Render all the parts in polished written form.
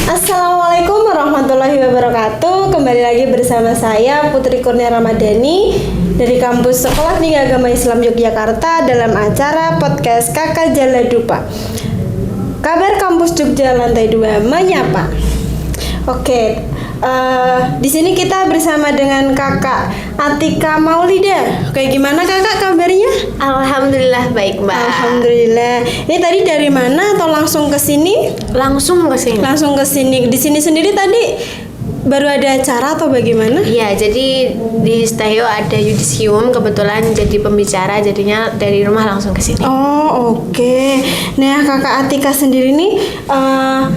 Assalamualaikum warahmatullahi wabarakatuh. Kembali lagi bersama saya Putri Kurnia Ramadhani dari kampus Sekolah Tinggi Agama Islam Yogyakarta dalam acara podcast Kakak Jala Dupa. Kabar Kampus Jogja Lantai 2 menyapa. Oke, di sini kita bersama dengan Kakak Atika Maulida. Kayak gimana Kakak kabarnya? Alhamdulillah baik, Mbak. Alhamdulillah. Ini tadi dari mana atau langsung ke sini? Langsung ke sini. Langsung ke sini. Di sini sendiri tadi baru ada acara atau bagaimana? Iya, jadi di Stahyo ada yudisium, kebetulan jadi pembicara, jadinya dari rumah langsung ke sini. Oh, oke. Nah, Kakak Atika sendiri nih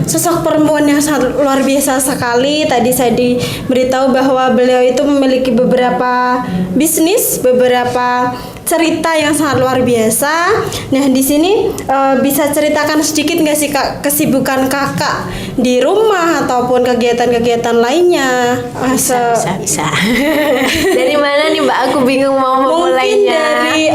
sosok perempuan yang sangat luar biasa sekali. Tadi saya diberitahu bahwa beliau itu memiliki beberapa bisnis, beberapa cerita yang sangat luar biasa. Nah, di sini bisa ceritakan sedikit nggak sih Kak kesibukan Kakak di rumah ataupun kegiatan-kegiatan lainnya? Bisa. Dari mana nih, Mbak? Aku bingung mau memulainya. Mungkin dari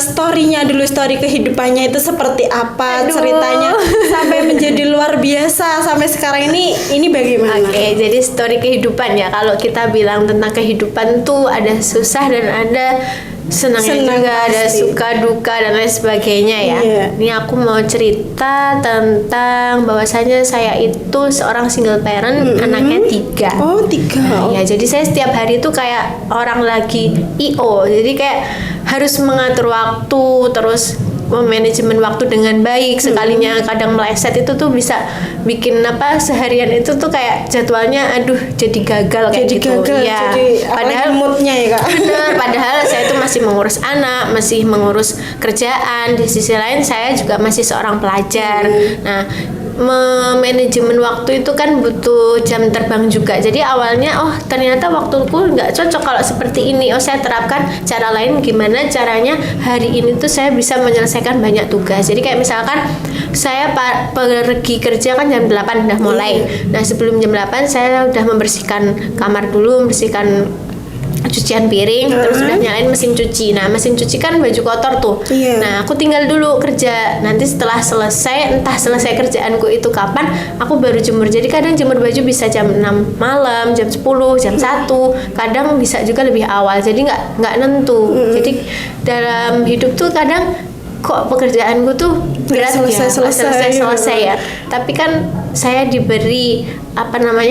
story-nya dulu, story kehidupannya itu seperti apa. Aduh. Ceritanya sampai menjadi luar biasa sampai sekarang ini bagaimana? Oke, jadi story kehidupan ya. Kalau kita bilang tentang kehidupan tuh ada susah dan ada senangnya juga, ada suka duka dan lain sebagainya ya. Ini aku mau cerita tentang bahwasanya saya itu seorang single parent, anaknya 3. Oh, 3. Ya, jadi saya setiap hari itu kayak orang lagi IO. Jadi kayak harus mengatur waktu, terus manajemen waktu dengan baik. Sekalinya kadang meleset itu tuh bisa bikin seharian itu tuh kayak jadwalnya jadi gagal kayak Jadi gitu. gagal, Ya, jadi padahal moodnya ya Kak. benar, padahal saya itu masih mengurus anak, masih mengurus kerjaan. Di sisi lain saya juga masih seorang pelajar. Nah, manajemen waktu itu kan butuh jam terbang juga. Jadi awalnya ternyata waktuku nggak cocok kalau seperti ini. Saya terapkan cara lain, gimana caranya hari ini tuh saya bisa menyelesaikan banyak tugas. Jadi kayak misalkan saya pergi kerja kan jam 8 udah mulai. Nah, sebelum jam 8 saya udah membersihkan kamar dulu, membersihkan cucian piring, terus udah nyalain mesin cuci. Nah, mesin cuci kan baju kotor tuh. Nah, aku tinggal dulu kerja. Nanti setelah selesai, entah selesai kerjaanku itu kapan, aku baru jemur. Jadi kadang jemur baju bisa jam 6 malam, jam 10, jam 1, kadang bisa juga lebih awal. Jadi nggak nentu. Jadi dalam hidup tuh kadang kok pekerjaanku tuh berat selesai ya. Tapi kan saya diberi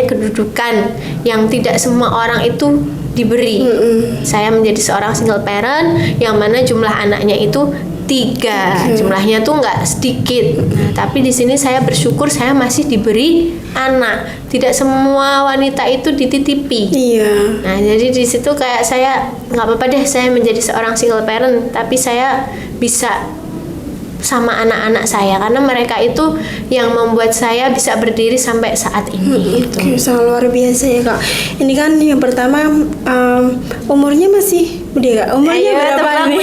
kedudukan yang tidak semua orang itu diberi. Saya menjadi seorang single parent yang mana jumlah anaknya itu 3. Jumlahnya tuh nggak sedikit. Nah, tapi di sini saya bersyukur saya masih diberi anak. Tidak semua wanita itu dititipi. Iya. Nah, jadi di situ kayak saya nggak apa-apa deh saya menjadi seorang single parent, tapi saya bisa sama anak-anak saya karena mereka itu yang membuat saya bisa berdiri sampai saat ini. Oke, sangat luar biasa ya Kak. Ini kan yang pertama umurnya masih muda Kak. Umurnya berapa nih?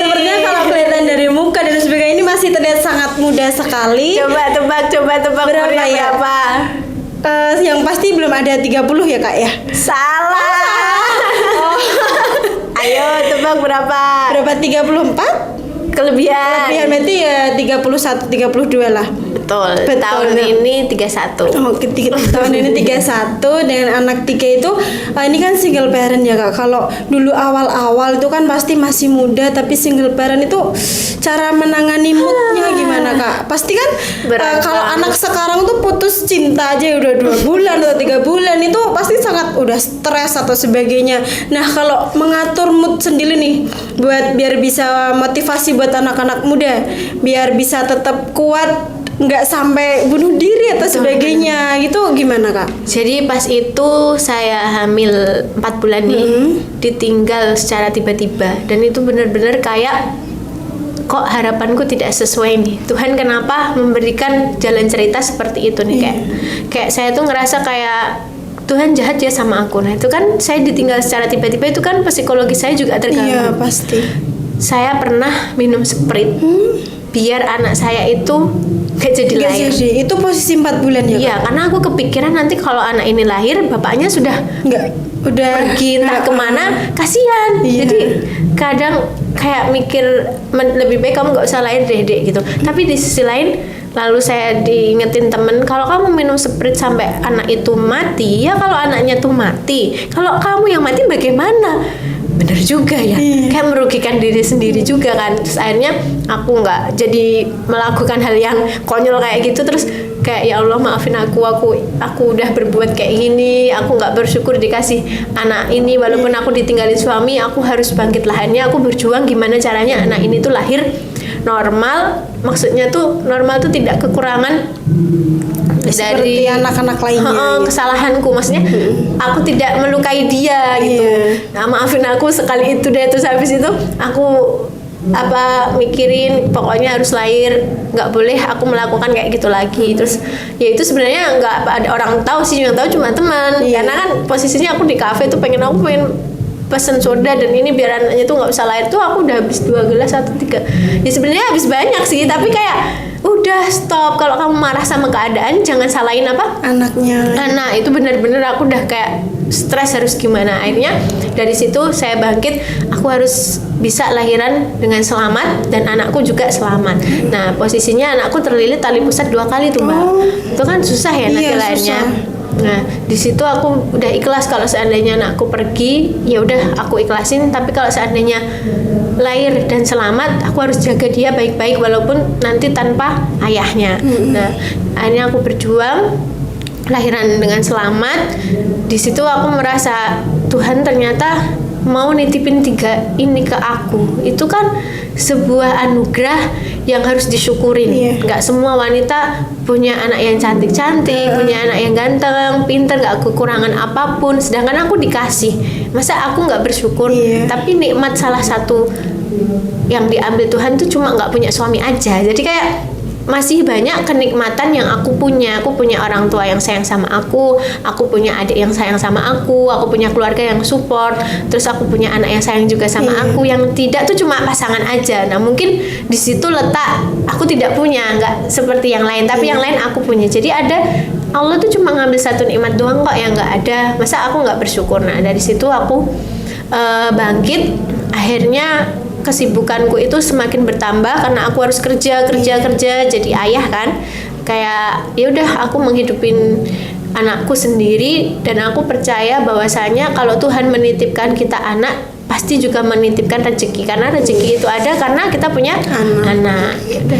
Sepertinya kalau kelihatan dari muka dan sebagainya ini masih terlihat sangat muda sekali. Coba tebak berapa ya? Yang pasti belum ada 30 ya Kak ya? Salah. Ayo tebak berapa? Berapa? 34? Kelebihan berarti ya 31, 32 lah. Betul. Tahun ini 31. Tahun ini 31 dengan anak 3 itu ini kan single parent ya Kak. Kalau dulu awal-awal itu kan pasti masih muda, tapi single parent itu cara menangani moodnya gimana Kak? Pasti kan kalau anak sekarang tuh putus cinta aja udah 2 bulan atau 3 bulan itu pasti sangat udah stres atau sebagainya. Nah, kalau mengatur mood sendiri nih biar bisa motivasi buat anak-anak muda, biar bisa tetap kuat, nggak sampai bunuh diri atau sebagainya, gitu gimana Kak? Jadi pas itu saya hamil 4 bulan nih, ditinggal secara tiba-tiba, dan itu benar-benar kayak kok harapanku tidak sesuai nih. Tuhan kenapa memberikan jalan cerita seperti itu nih? Kayak saya tuh ngerasa kayak Tuhan jahat ya sama aku. Nah, itu kan saya ditinggal secara tiba-tiba, itu kan psikologi saya juga terganggu. Iya, pasti. Saya pernah minum Sprite biar anak saya itu gak jadi lahir. Itu posisi 4 bulan ya Kak? Iya, karena aku kepikiran nanti kalau anak ini lahir bapaknya sudah pergi entah kemana, kasihan. Jadi kadang kayak mikir lebih baik kamu nggak usah lahir deh gitu. Tapi di sisi lain lalu saya diingetin temen, kalau kamu minum Sprite sampai anak itu mati, ya kalau anaknya tuh mati, kalau kamu yang mati bagaimana? Bener juga ya, kayak merugikan diri sendiri juga kan. Terus akhirnya aku nggak jadi melakukan hal yang konyol kayak gitu. Terus kayak ya Allah maafin aku udah berbuat kayak gini, aku nggak bersyukur dikasih anak ini, walaupun aku ditinggalin suami, aku harus bangkit lahannya, aku berjuang gimana caranya anak ini tuh lahir normal. Maksudnya tuh normal tuh tidak kekurangan seperti dari anak-anak lainnya. kesalahanku, maksudnya aku tidak melukai dia gitu. Nah, maafin aku sekali itu deh. Terus habis itu aku mikirin pokoknya harus lahir, nggak boleh aku melakukan kayak gitu lagi. Terus ya itu sebenarnya nggak ada orang tahu sih, yang tahu cuma teman. Karena kan posisinya aku di kafe tuh pengen pesen soda dan ini biar anaknya tuh nggak usah lahir, tuh aku udah habis 2 gelas atau 3. Ya sebenarnya habis banyak sih, tapi kayak udah stop. Kalau kamu marah sama keadaan jangan salahin Anaknya. anak. Itu bener-bener aku udah kayak stres harus gimana. Akhirnya dari situ saya bangkit, aku harus bisa lahiran dengan selamat dan anakku juga selamat. Nah posisinya anakku terlilit tali pusat 2 kali tuh Mbak. Itu kan susah ya nanti lahirnya. Nah di situ aku udah ikhlas, kalau seandainya anakku pergi ya udah aku ikhlasin, tapi kalau seandainya lahir dan selamat aku harus jaga dia baik-baik walaupun nanti tanpa ayahnya. Nah akhirnya aku berjuang lahiran dengan selamat. Di situ aku merasa Tuhan ternyata mau nitipin 3 ini ke aku. Itu kan sebuah anugerah yang harus disyukurin. Nggak semua wanita punya anak yang cantik-cantik, punya anak yang ganteng, pinter, nggak kekurangan apapun. Sedangkan aku dikasih. Masa aku nggak bersyukur? Tapi nikmat salah satu yang diambil Tuhan tuh cuma nggak punya suami aja. Jadi kayak masih banyak kenikmatan yang aku punya. Aku punya orang tua yang sayang sama aku punya adik yang sayang sama aku punya keluarga yang support, terus aku punya anak yang sayang juga sama aku. Yang tidak tuh cuma pasangan aja. Nah mungkin di situ letak aku tidak punya, nggak seperti yang lain, tapi yang lain aku punya. Jadi ada Allah tuh cuma ngambil satu nikmat doang kok yang nggak ada. Masa aku nggak bersyukur? Nah dari situ aku bangkit. Akhirnya kesibukanku itu semakin bertambah karena aku harus kerja jadi ayah kan. Kayak ya udah aku menghidupin anakku sendiri, dan aku percaya bahwasanya kalau Tuhan menitipkan kita anak pasti juga menitipkan rezeki, karena rezeki itu ada karena kita punya anak. Ya udah